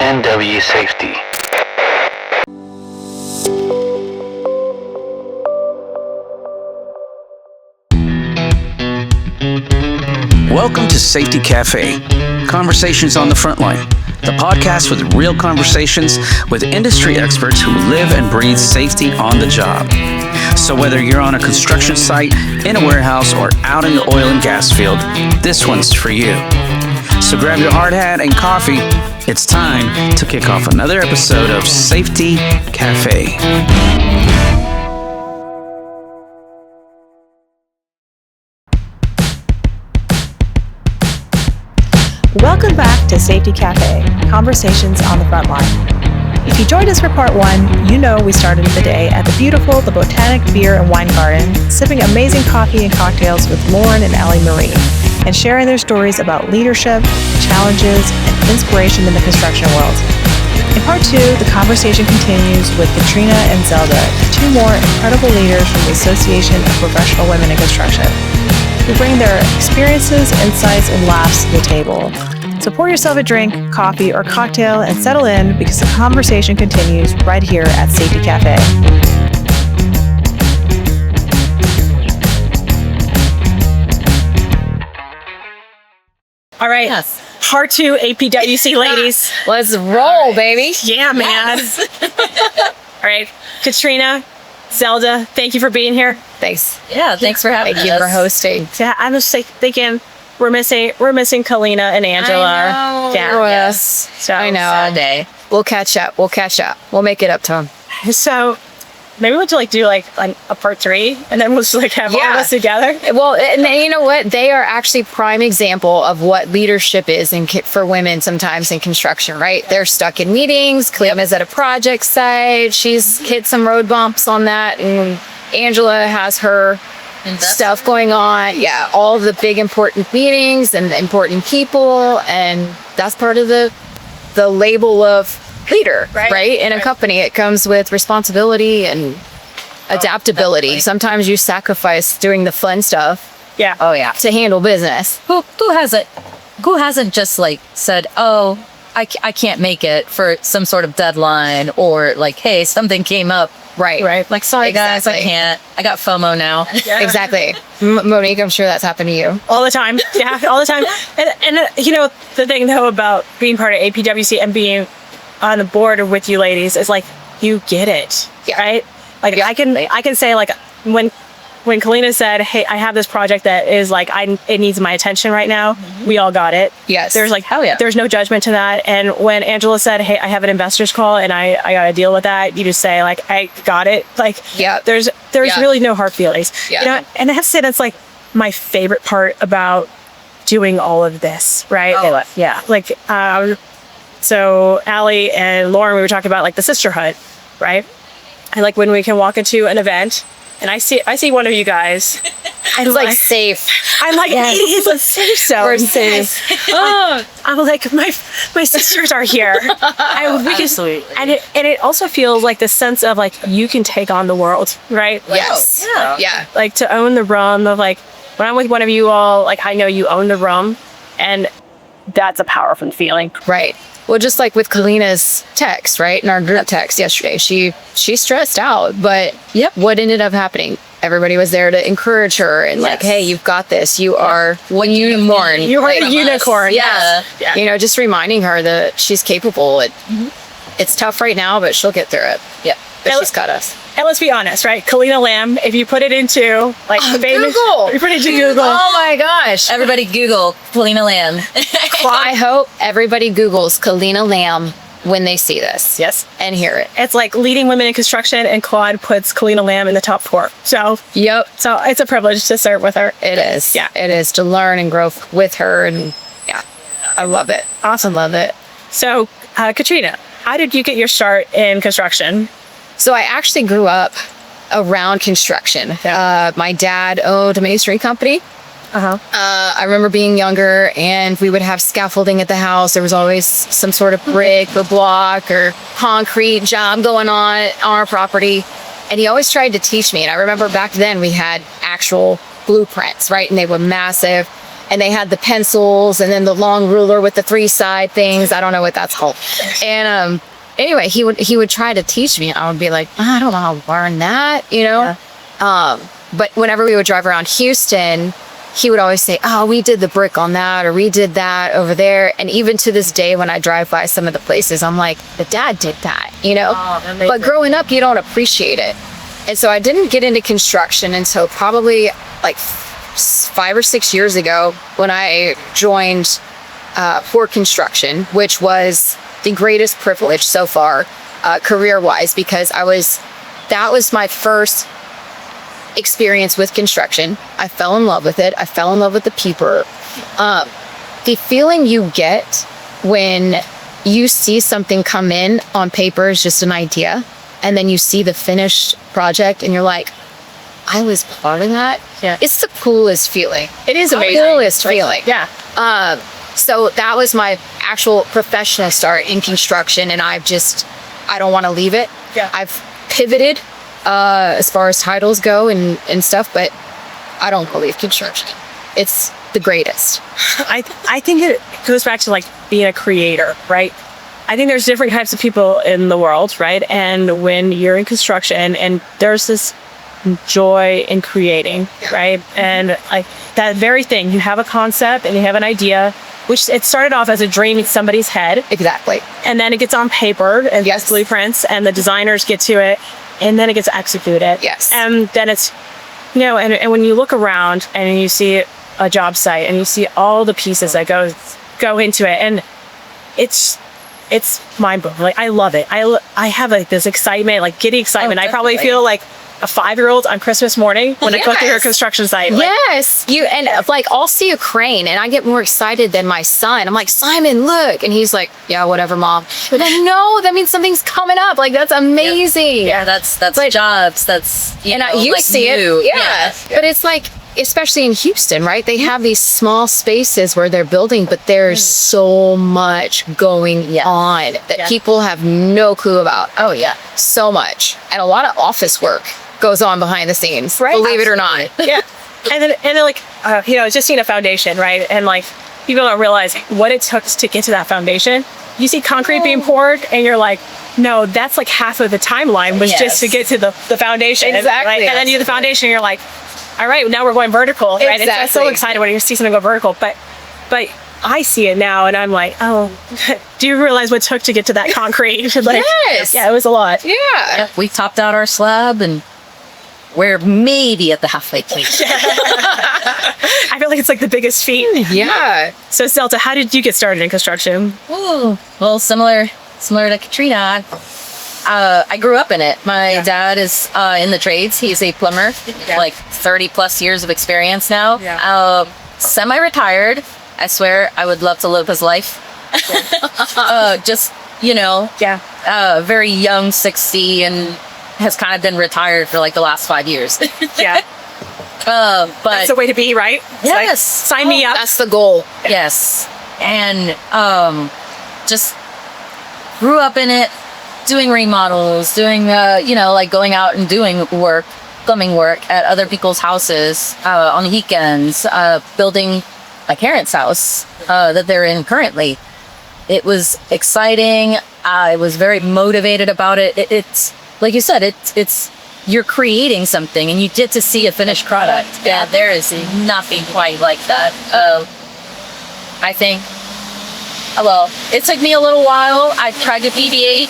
NW Safety. Welcome to Safety Café, Conversations on the Frontline, the podcast with real conversations with industry experts who live and breathe safety on the job. So whether you're on a construction site, in a warehouse, or out in the oil and gas field, this one's for you. So grab your hard hat and coffee. It's time to kick off another episode of Safety Café. Welcome back to Safety Café, Conversations on the Frontline. If you joined us for part one, you know we started the day at the Botanic Beer and Wine Garden, sipping amazing coffee and cocktails with Lauren and Allie Marie, and sharing their stories about leadership, challenges, and inspiration in the construction world. In part two, the conversation continues with Katrina and Zelda, two more incredible leaders from the Association of Professional Women in Construction, who bring their experiences, insights, and laughs to the table. So pour yourself a drink, coffee, or cocktail and settle in because the conversation continues right here at Safety Café. All right. Yes. Part two, APWC ladies. Let's roll, baby. Yeah, man. All right. Katrina, Zelda, thank you for being here. Thanks. Yeah, thanks for having us. Thank you for hosting. Yeah, I'm just thinking we're missing Kalina and Angela. I know. Yeah. Yes. So I know. sad Day. We'll catch up. We'll make it up to them. So maybe we'll do a part three, and then we'll just have all of us together. Well, and you know what? They are actually prime example of what leadership is for women sometimes in construction, right? They're stuck in meetings. Kalima's at a project site. She's hit some road bumps on that, and Angela has her stuff going on. Yeah, all the big important meetings and the important people, and that's part of the label of leader, right? In a company, it comes with responsibility and adaptability. Sometimes you sacrifice doing the fun stuff. Yeah. Oh yeah. To handle business. Who hasn't just said, oh, I can't make it for some sort of deadline, or hey, something came up. Right. Sorry guys, I can't. I got FOMO now. Yeah. Exactly. Monique, I'm sure that's happened to you. All the time. Yeah, all the time. And the thing though about being part of APWC and being on the board with you ladies is you get it, right? I can say when Kalina said, hey, I have this project that is it needs my attention right now. Mm-hmm. We all got it. Yes. There's hell yeah. There's no judgment to that. And when Angela said, hey, I have an investors call and I got to deal with that, you just say I got it. There's really no hard feelings. Yeah. And I have to say that's my favorite part about doing all of this, right? Oh. Yeah. So Allie and Lauren, we were talking about the sisterhood, right? And when we can walk into an event and I see one of you guys. It's safe. I'm it is a safe zone. We're safe. I'm my sisters are here. Absolutely. And it also feels the sense of you can take on the world, right? Yes. Yeah. To own the room of when I'm with one of you all, I know you own the room, and that's a powerful feeling. Right. Well, just with Kalina's text, right? In our group text yesterday, she stressed out, but what ended up happening? Everybody was there to encourage her and hey, you've got this. You are one unicorn. You are a unicorn. Yeah. Just reminding her that she's capable. It's tough right now, but she'll get through it. Yeah. But she's got us. And let's be honest, right? Kalina Lamb, if you put it into famous Google. You put it into Google. Oh my gosh. Everybody Google Kalina Lamb. I hope everybody Googles Kalina Lamb when they see this. Yes. And hear it. It's leading women in construction, and Claude puts Kalina Lamb in the top 4. So So it's a privilege to serve with her. It is. Yeah. It is to learn and grow with her, and I love it. Awesome. Love it. So Katrina, how did you get your start in construction? So I actually grew up around construction. My dad owned a masonry company. I remember being younger, and we would have scaffolding at the house. There was always some sort of brick or block or concrete job going on our property. And he always tried to teach me. And I remember back then we had actual blueprints, right? And they were massive. and they had the pencils and then the long ruler with the 3 side things. I don't know what that's called. And anyway, he would try to teach me. I would be like, I don't know how to learn that, you know? Yeah. But whenever we would drive around Houston, he would always say, oh, we did the brick on that, or we did that over there. And even to this day, when I drive by some of the places, I'm like, the dad did that, you know? But growing up, you don't appreciate it. And so I didn't get into construction until probably like 5 or 6 years ago when I joined for construction, which was the greatest privilege so far, career-wise, because that was my first experience with construction. I fell in love with it. I fell in love with the people. The feeling you get when you see something come in on paper is just an idea, and then you see the finished project and you're like, I was part of that. Yeah. It's the coolest feeling. It is amazing. Coolest feeling. Yeah. So that was my actual professional start in construction, and I don't want to leave it. Yeah. I've pivoted as far as titles go and stuff, but I don't believe construction. It's the greatest. I think it goes back to like being a creator, right? I think there's different types of people in the world, right? And when you're in construction and there's this joy in creating, right? And like that very thing, you have a concept and you have an idea, which it started off as a dream in somebody's head. Exactly. And then it gets on paper and gets blueprints, and the designers get to it, and then it gets executed. Yes. And then it's, you know, and when you look around and you see a job site and you see all the pieces that go into it, and it's mind-blowing. Like, I love it. I have like this excitement, like giddy excitement. I probably feel like a 5-year-old on Christmas morning when I go through a construction site. Like, yes. I'll see a crane and I get more excited than my son. I'm like, Simon, look. And he's like, yeah, whatever, mom. But then no, that means something's coming up. Like, that's amazing. Yeah, that's like jobs. That's, you like see it. Yeah. But it's like, especially in Houston, right? They have these small spaces where they're building, but there's so much going on that people have no clue about. Oh, yeah. So much. And a lot of office work goes on behind the scenes, right? Believe it or not. Yeah. And then like, you know, just seeing a foundation, right? And like, people don't realize what it took to get to that foundation. You see concrete being poured and you're like, no, that's like half of the timeline was just to get to the foundation. Exactly. Right? And then you do the foundation and you're like, all right, now we're going vertical, right? Exactly. I'm so excited when you see something go vertical, but I see it now and I'm like, oh, do you realize what it took to get to that concrete? Like, yes. Yeah, it was a lot. Yeah. We topped out our slab and we're maybe at the halfway point. I feel like it's like the biggest feat. Yeah. So Zelda, how did you get started in construction? Ooh, well, similar to Katrina, I grew up in it. My dad is in the trades. He's a plumber, like 30 plus years of experience now. Yeah. Semi-retired. I swear I would love to live his life. Just, you know, very young, 60, and has kind of been retired for like the last 5 years. Yeah. But that's the way to be, right? It's yes. Like, sign me up. That's the goal. Yes. And just grew up in it, doing remodels, doing, you know, like going out and doing work, plumbing work at other people's houses on the weekends, building my parents' house that they're in currently. It was exciting. I was very motivated about it. It's like you said, it's you're creating something and you get to see a finished product. Yeah, there is nothing quite like that. I think. Well, it took me a little while. I tried to deviate.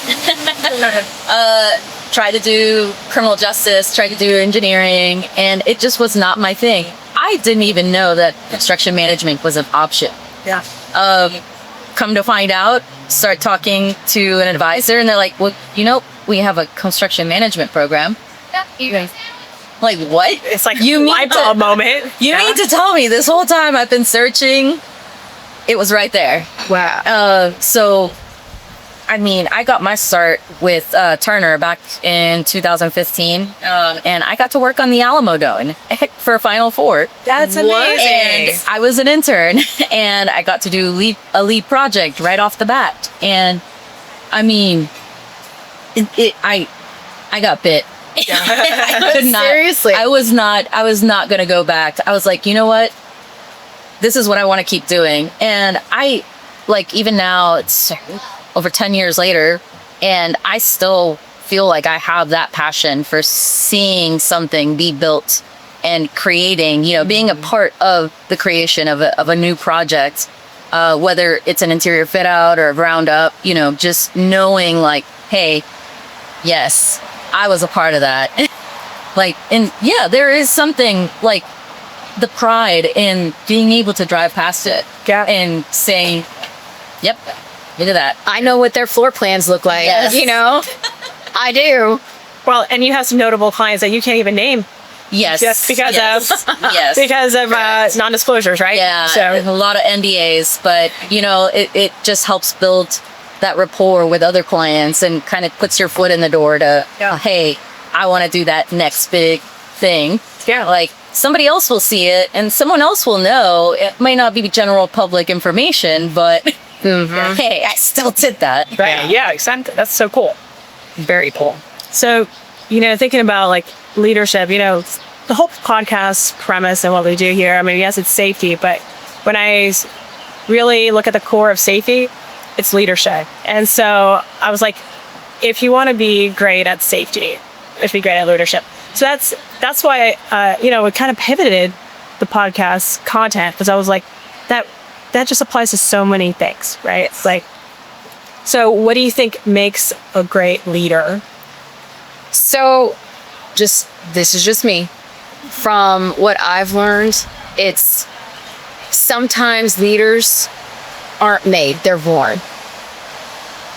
Tried to do criminal justice, tried to do engineering, and it just was not my thing. I didn't even know that construction management was an option. Yeah. Come to find out, start talking to an advisor, and they're like, well, you know, we have a construction management program. Like, what? It's like you light bulb moment. You need to tell me. This whole time I've been searching. It was right there. Wow. So, I mean, I got my start with Turner back in 2015, and I got to work on the Alamo Dome for Final Four. That's amazing. And I was an intern, and I got to do a lead project right off the bat. And I mean, I got bit. I could not. Seriously. I was not going to go back. I was like, you know what? this is what I want to keep doing. And I, like, even now, it's over 10 years later, and I still feel like I have that passion for seeing something be built and creating, you know, being a part of the creation of a new project, whether it's an interior fit out or a ground up, you know, just knowing like, hey, yes, I was a part of that. Like, and yeah, there is something like the pride in being able to drive past it and saying, yep, we did that. I know what their floor plans look like. Yes. You know, I do. Well, and you have some notable clients that you can't even name. Yes. Just because yes. because of non-disclosures, right? Yeah. So a lot of NDAs, but you know, it just helps build that rapport with other clients and kind of puts your foot in the door to, hey, I want to do that next big thing. Yeah. Like somebody else will see it and someone else will know. It may not be general public information, but hey, I still did that. right. Yeah. Exactly. That's so cool. Very cool. So, you know, thinking about like leadership, you know, the whole podcast premise and what we do here, I mean, yes, it's safety, but when I really look at the core of safety, it's leadership. And so I was like, if you want to be great at safety, if be great at leadership. So that's why, you know, we kind of pivoted the podcast content because I was like, that just applies to so many things, right? It's like, so what do you think makes a great leader? So this is just me. From what I've learned, it's sometimes leaders aren't made, they're born.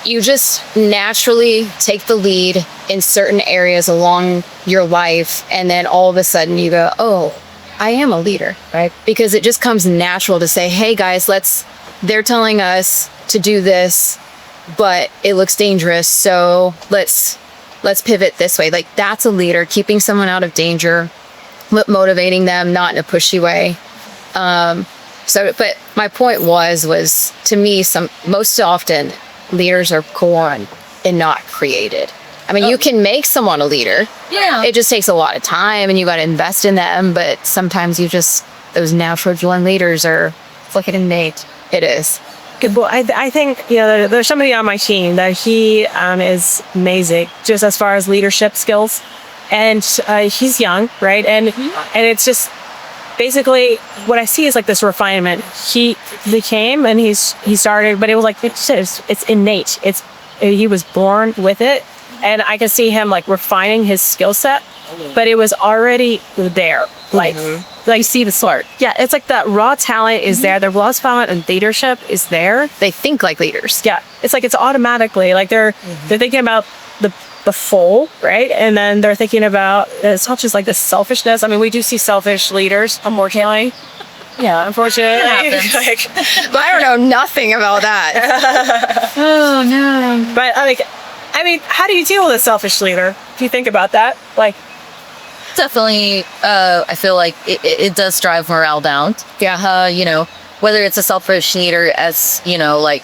You just naturally take the lead in certain areas along your life, and then all of a sudden you go, oh, I am a leader, right? Because it just comes natural to say, hey guys, they're telling us to do this, but it looks dangerous, so let's pivot this way. Like that's a leader, keeping someone out of danger, motivating them, not in a pushy way. But my point was to me, most often leaders are born and not created. I mean, you can make someone a leader. Yeah. It just takes a lot of time and you got to invest in them. But sometimes those natural born leaders are like an innate. It is. Good. Well, I think, you know, there's somebody on my team that he is amazing just as far as leadership skills. And he's young, right? And it's just basically what I see is like this refinement. He came and he started, but it was like, it's innate. He was born with it. And I can see him like refining his skill set, but it was already there. Like you see the sort. Yeah, it's like that raw talent is there. The raw talent and leadership is there. They think like leaders. Yeah, it's like it's automatically like they're thinking about the full, right? And then they're thinking about it's not just like the selfishness. I mean, we do see selfish leaders, unfortunately. Yeah, unfortunately. But I don't know nothing about that. Oh no. But I mean, how do you deal with a selfish leader? If you think about that, like. Definitely, I feel like it does drive morale down. Yeah. You know, whether it's a selfish leader as, you know, like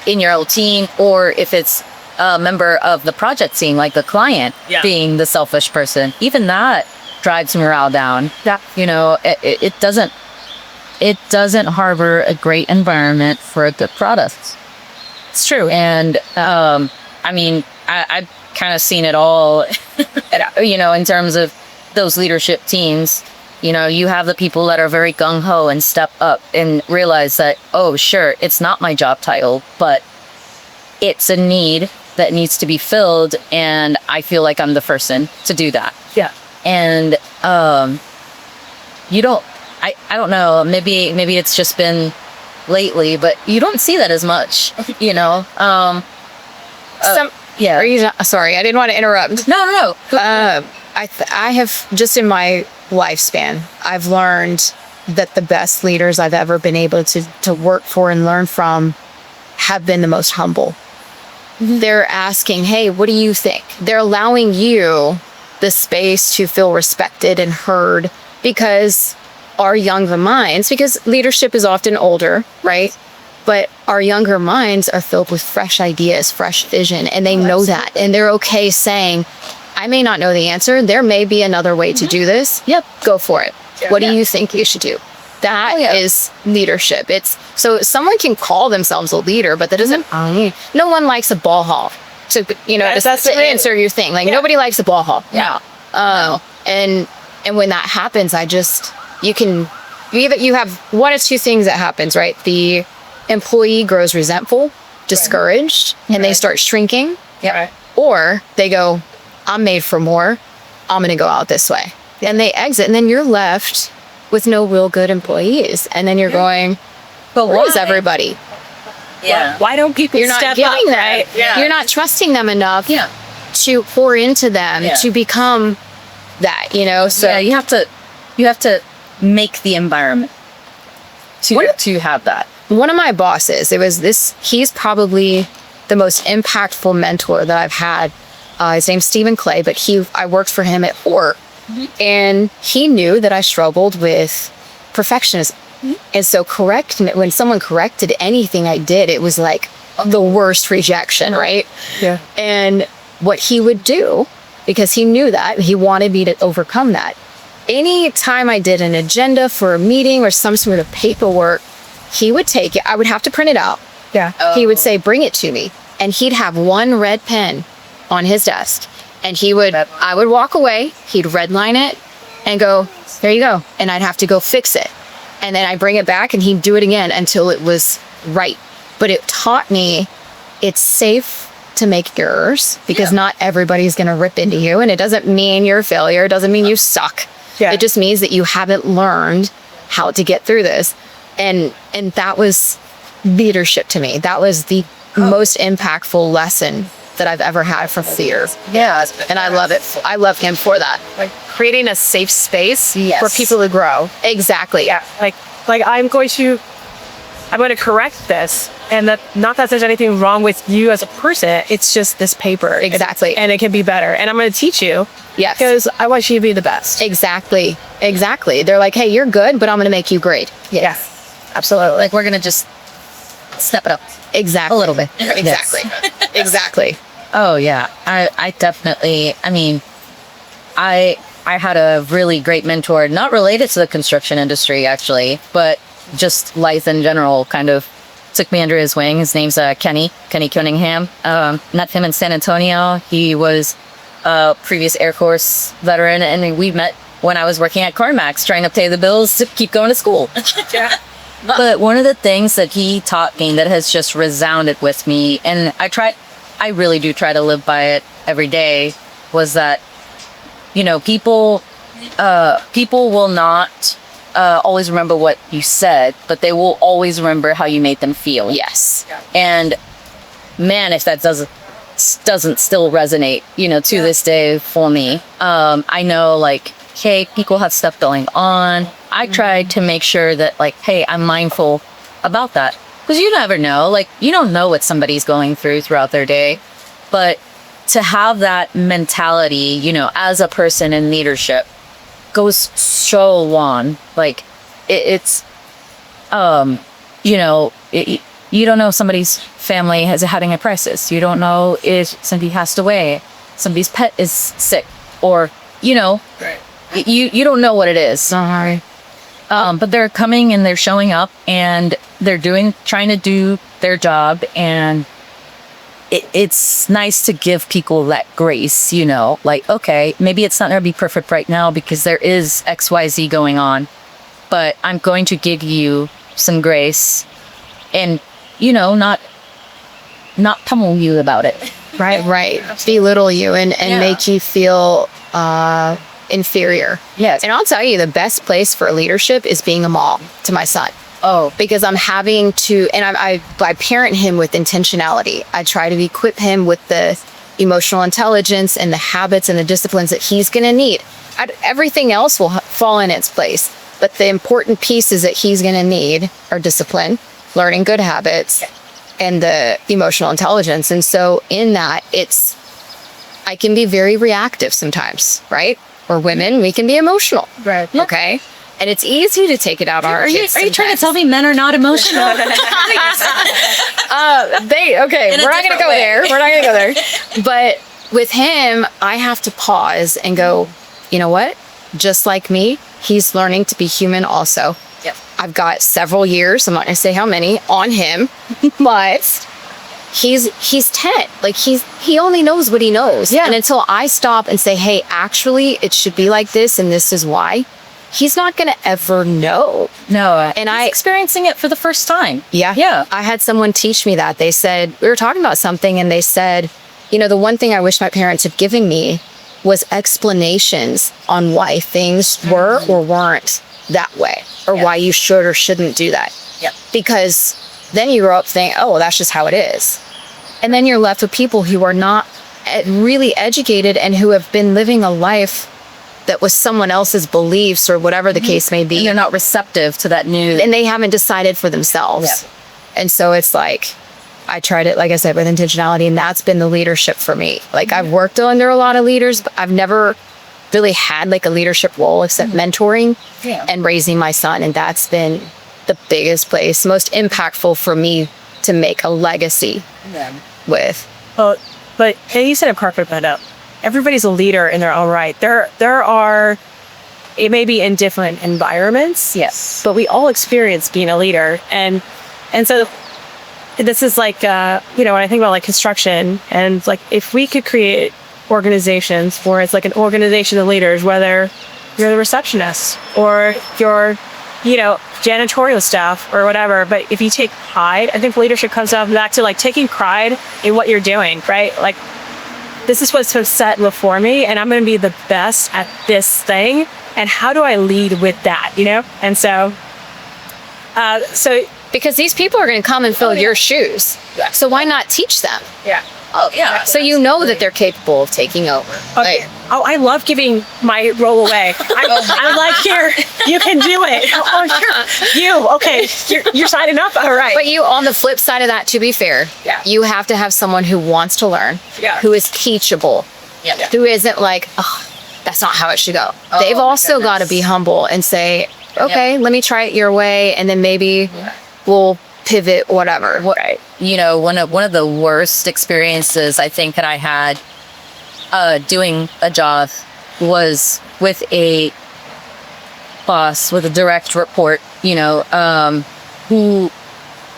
in your own team, or if it's a member of the project team, like the client being the selfish person, even that drives morale down. Yeah. You know, it doesn't harbor a great environment for a good product. It's true. And, I mean, I've kind of seen it all, you know, in terms of those leadership teams. You know, you have the people that are very gung-ho and step up and realize that, oh, sure, it's not my job title, but it's a need that needs to be filled, and I feel like I'm the person to do that. Yeah. And you don't, I don't know, maybe it's just been lately, but you don't see that as much, you know. Yeah. Sorry, I didn't want to interrupt. No. I have just in my lifespan, I've learned that the best leaders I've ever been able to work for and learn from have been the most humble. They're asking, hey, what do you think? They're allowing you the space to feel respected and heard, because our younger minds, because leadership is often older, right? But our younger minds are filled with fresh ideas, fresh vision, and they know that. And they're okay saying, I may not know the answer. There may be another way to do this. Yep, go for it. What do you think you should do? That is leadership. It's so someone can call themselves a leader, but that doesn't mean no one likes a ball hall. So, that's to answer your thing. Like nobody likes a ball hall. Yeah. And when that happens, you have one of two things that happens, right? The employee grows resentful, discouraged, and they start shrinking. Yeah. Right. Or they go, I'm made for more. I'm going to go out this way. And they exit. And then you're left with no real good employees. And then you're going, but where is everybody? Yeah. Why don't people step up, right? Yeah. You're not trusting them enough to pour into them to become that, So you have to make the environment to have that. One of my bosses, he's probably the most impactful mentor that I've had. His name's Stephen Clay, but I worked for him at work, and he knew that I struggled with perfectionism. And so when someone corrected anything I did, it was like the worst rejection, right? Yeah. And what he would do, because he knew that, he wanted me to overcome that. Any time I did an agenda for a meeting or some sort of paperwork, he would take it. I would have to print it out. Yeah. He would say, bring it to me. And he'd have one red pen on his desk. And I would walk away. He'd redline it and go, there you go. And I'd have to go fix it. And then I bring it back and he'd do it again until it was right. But it taught me it's safe to make errors because not everybody's going to rip into you. And it doesn't mean you're a failure. It doesn't mean you suck. Yeah. It just means that you haven't learned how to get through this. And that was leadership to me. That was the most impactful lesson that I've ever had from fear. Yeah. And I love it. I love him for that. Like creating a safe space for people to grow. Exactly. Yeah. Like I'm going to correct this, and not that there's anything wrong with you as a person. It's just this paper. Exactly. And it can be better. And I'm going to teach you. Yes. Because I want you to be the best. Exactly. They're like, hey, you're good, but I'm going to make you great. Yes. Absolutely. Like we're going to just step it up. Exactly. A little bit. Exactly. Exactly. Oh yeah. I definitely, I had a really great mentor, not related to the construction industry actually, but just life in general kind of took me under his wing. His name's Kenny Cunningham. Met him in San Antonio. He was a previous Air Force veteran, and we met when I was working at CarMax trying to pay the bills to keep going to school. Yeah. But one of the things that he taught me that has just resounded with me, and I really do try to live by it every day, was that, people will not always remember what you said, but they will always remember how you made them feel. Yes. And man, if that doesn't still resonate, to this day for me, I know hey, people have stuff going on. I try to make sure that hey, I'm mindful about that, because you never know, you don't know what somebody's going throughout their day. But to have that mentality, as a person in leadership goes so long. It's you don't know if somebody's family is having a crisis. You don't know if somebody passed away, somebody's pet is sick, or Right. You don't know what it is. Sorry. But they're coming and they're showing up and they're trying to do their job, and it's nice to give people that grace, okay, maybe it's not going to be perfect right now because there is XYZ going on, but I'm going to give you some grace and, not pummel you about it. Right. Belittle you and make you feel inferior. Yes. And I'll tell you, the best place for leadership is being a mom to my son. Oh, because I'm having to, and I parent him with intentionality. I try to equip him with the emotional intelligence and the habits and the disciplines that he's going to need. Everything else will fall in its place. But the important pieces that he's going to need are discipline, learning good habits, and the emotional intelligence. And so in that, I can be very reactive sometimes, right? Or women, we can be emotional. Right. Okay. And it's easy to take it out on our kids. Are you trying to tell me men are not emotional? We're not going to go there. We're not going to go there. But with him, I have to pause and go, you know what? Just like me, he's learning to be human also. Yep. I've got several years, I'm not going to say how many, on him, but he's 10. Like he only knows what he knows. Yeah. And until I stop and say, hey, actually, it should be like this and this is why, he's not going to ever know. No. And he's experiencing it for the first time. Yeah. Yeah. I had someone teach me that. They said, we were talking about something and they said, you know, the one thing I wish my parents had given me was explanations on why things were or weren't that way, or why you should or shouldn't do that. Yep. Because then you grow up thinking, oh, well, that's just how it is. And then you're left with people who are not really educated and who have been living a life that was someone else's beliefs or whatever the case may be. And they're not receptive to that new. And they haven't decided for themselves. Yeah. And so it's like, I tried it, like I said, with intentionality, and that's been the leadership for me. Like I've worked under a lot of leaders, but I've never really had like a leadership role except mentoring and raising my son. And that's been the biggest place, most impactful for me to make a legacy with. Well, but and you said a carpet bed up. Everybody's a leader in their own right. There are, it may be in different environments. Yes. But we all experience being a leader. And so this is like, when I think about like construction and like, if we could create organizations where it's like an organization of leaders, whether you're the receptionist or you're, janitorial staff or whatever, but if you take pride, I think leadership comes back to like taking pride in what you're doing, right? Like, this is what's set before me, and I'm going to be the best at this thing. And how do I lead with that, And so, Because these people are going to come and fill your shoes. So why not teach them? Yeah. Oh, yeah. So you know that they're capable of taking over. Okay. I love giving my role away. I'm like, here, you can do it. Okay, you're signing up. All right. But you, on the flip side of that, to be fair, you have to have someone who wants to learn, who is teachable, who isn't like, oh, that's not how it should go. They've also got to be humble and say, okay, let me try it your way, and then maybe we'll pivot, whatever. Right. One of the worst experiences I think that I had doing a job was with a boss with a direct report, who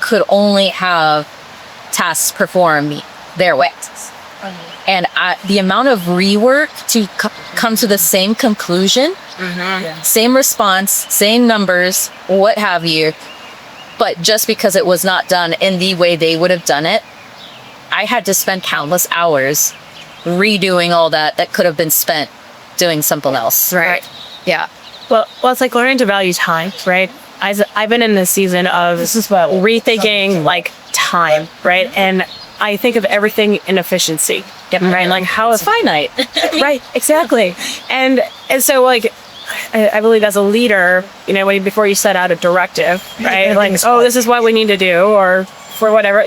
could only have tasks performed their way. And the amount of rework to come to the same conclusion, same response, same numbers, what have you, but just because it was not done in the way they would have done it, I had to spend countless hours redoing all that could have been spent doing something else. Right. Yeah. Well, it's like learning to value time, right? I've been in this season of rethinking like time, right? And I think of everything in efficiency, right? Like how It's finite. right, exactly. And so like, I believe as a leader, before you set out a directive, right? Like, oh, this is what we need to do, or for whatever,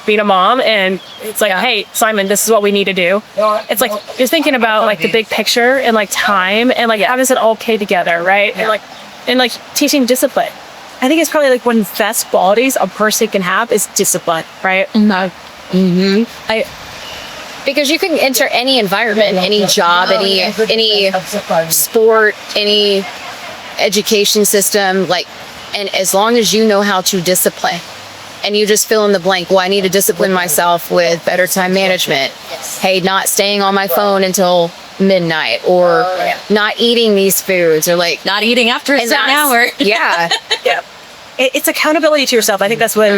being a mom, and it's like, hey, Simon, this is what we need to do. It's like you're thinking about like the big picture and like time and like how does it all play together, right? And like teaching discipline. I think it's probably like one of the best qualities a person can have is discipline, right? Because you can enter any environment, any job, any sport, any education system, and as long as you know how to discipline, and you just fill in the blank, well, I need to discipline myself with better time management. Hey, not staying on my phone until midnight, or not eating these foods, or like Not eating after a certain hour. Yeah. It's accountability to yourself. I think that's what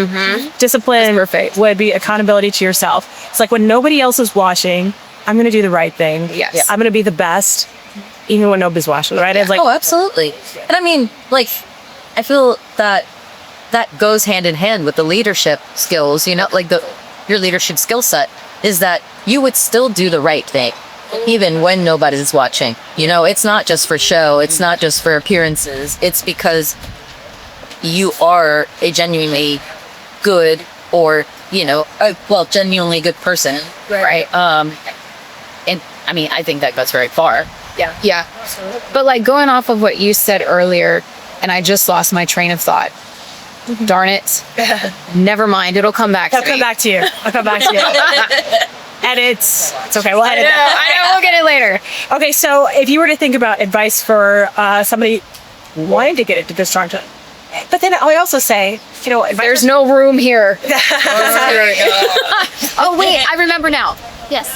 discipline would be, accountability to yourself. It's like when nobody else is watching, I'm going to do the right thing. Yes. I'm going to be the best, even when nobody's watching, right? It's like, Oh, absolutely. And I mean, like, I feel that goes hand in hand with the leadership skills, like your leadership skill set is that you would still do the right thing, even when nobody's watching. It's not just for show. It's not just for appearances. It's because you are a genuinely good genuinely good person. Right. And I mean, I think that goes very far. Yeah. But like going off of what you said earlier, and I just lost my train of thought. Darn it. Never mind. It'll come back to me. I'll come back to you. And it's okay. We'll edit that. I know. We'll get it later. Okay, so if you were to think about advice for somebody wanting to get into this But then I also say, There's no room here. Oh, wait, I remember now. Yes.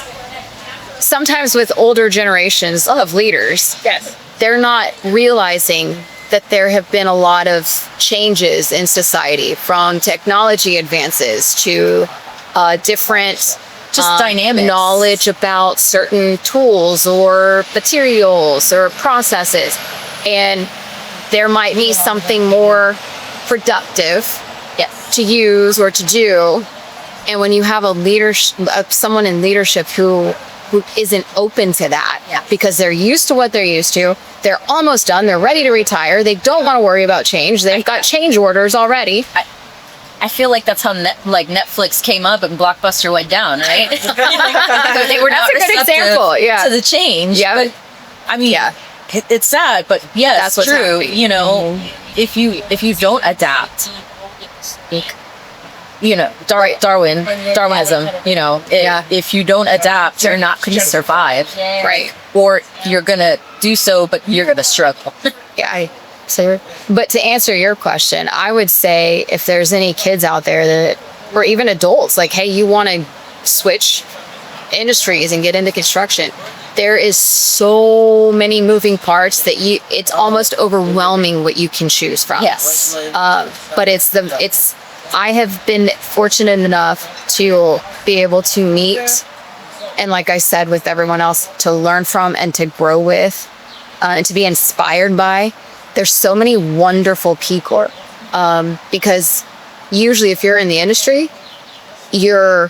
Sometimes with older generations of leaders, yes. they're not realizing that there have been a lot of changes in society, from technology advances to different Dynamics. knowledge about certain tools or materials or processes. And there might be something more productive to use or to do. And when you have someone in leadership who isn't open to that, because they're used to what they're used to, they're almost done, they're ready to retire, they don't want to worry about change, they've got change orders already. I feel like that's how Netflix came up and Blockbuster went down, right? They were not That's a good receptive example, yeah. to the change. Yeah. But, I mean, it's sad, but yes, That's what's true. happening. You know, if you don't adapt, Darwinism, if you don't adapt, you're not going to survive. Right. Or you're going to do so, but you're going to struggle. But to answer your question, I would say if there's any kids out there or even adults, like, hey, you want to switch industries and get into construction, there is so many moving parts that it's almost overwhelming what you can choose from. Yes. But I have been fortunate enough to be able to meet, and like I said, with everyone else, to learn from and to grow with, and to be inspired by. There's so many wonderful people, because usually if you're in the industry, you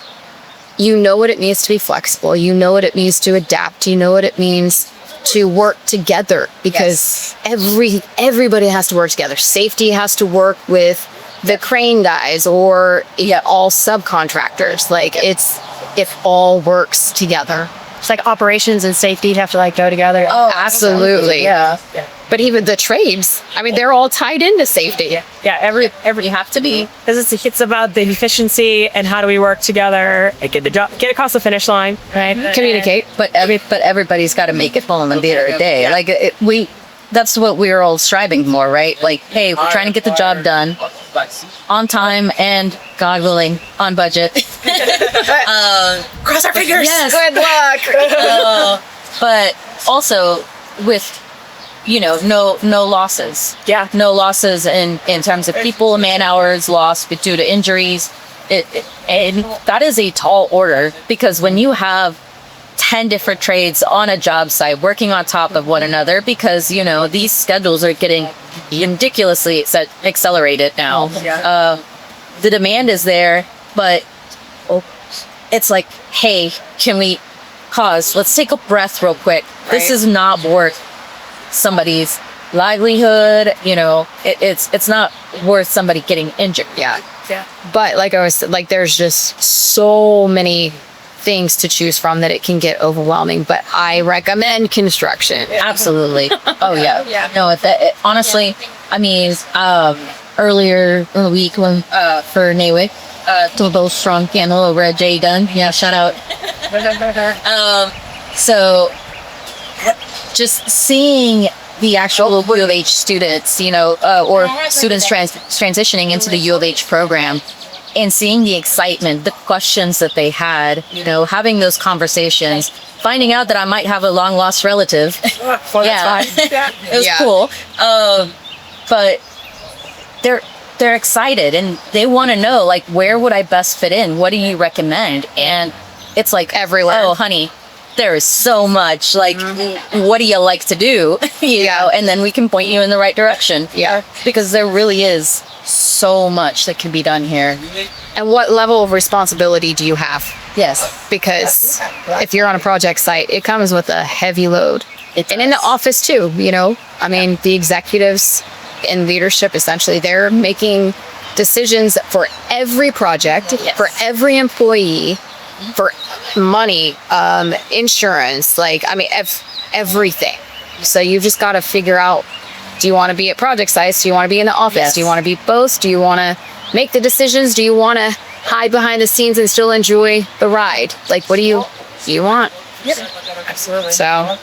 know what it means to be flexible. You know what it means to adapt. You know what it means to work together, because everybody has to work together. Safety has to work with the crane guys or all subcontractors. Like it all works together. It's like operations and safety have to go together. Oh, absolutely. Yeah. But even the trades, I mean, they're all tied into safety. Yeah, every You have to be. because it's about the efficiency and how do we work together and get across the finish line, right? Communicate. But everybody's got to make it home at the end of the day. That's what we're all striving for, right? Like, hey, we're trying to get the job done on time and, God willing, on budget. Cross our fingers. Yes. Good luck. But also with, no losses. Yeah. No losses in terms of people, man hours lost due to injuries. And that is a tall order, because when you have 10 different trades on a job site working on top of one another, because these schedules are getting ridiculously accelerated now. The demand is there, but it's like, hey, can we pause? Let's take a breath real quick. This is not worth somebody's livelihood. It's not worth somebody getting injured. But like I was there's just so many things to choose from that it can get overwhelming. But I recommend construction. Absolutely. Oh yeah. No, honestly, I mean, earlier in the week when for NAWIC, to both strong piano over at J Dunn. Yeah, shout out. So just seeing the actual U of H students, or students transitioning into the U of H program, and seeing the excitement, the questions that they had, having those conversations, finding out that I might have a long lost relative. Well, that's fine. It was cool. But they're excited and they want to know, where would I best fit in? What do you recommend? And it's everywhere. Oh, honey, there is so much. What do you like to do? you know, and then we can point you in the right direction. Yeah. Because there really is so much that can be done here. And what level of responsibility do you have? Yes. Because if you're on a project site, it comes with a heavy load. It and in the does. office too, I mean, the executives in leadership, essentially, they're making decisions for every project, for every employee, for money, insurance, everything. So you've just got to figure out, do you want to be at project sites? Do you want to be in the office? Yes. Do you want to be both? Do you want to make the decisions? Do you want to hide behind the scenes and still enjoy the ride? What do you want? Yep. Absolutely. So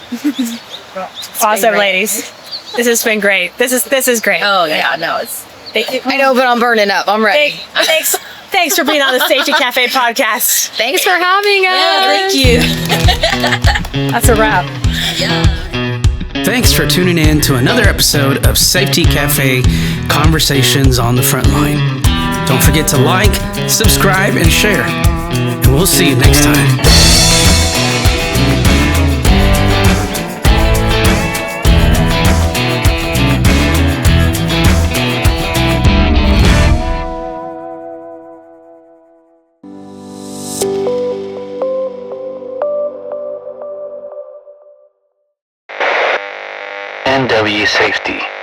awesome, ladies. This has been great. This is great. Oh yeah, no, I know, but I'm burning up. I'm ready. Thanks for being on the Safety Cafe podcast. Thanks for having us. Thank you. That's a wrap. Thanks for tuning in to another episode of Safety Cafe Conversations on the Frontline. Don't forget to like, subscribe, and share. And we'll see you next time. NW Safety.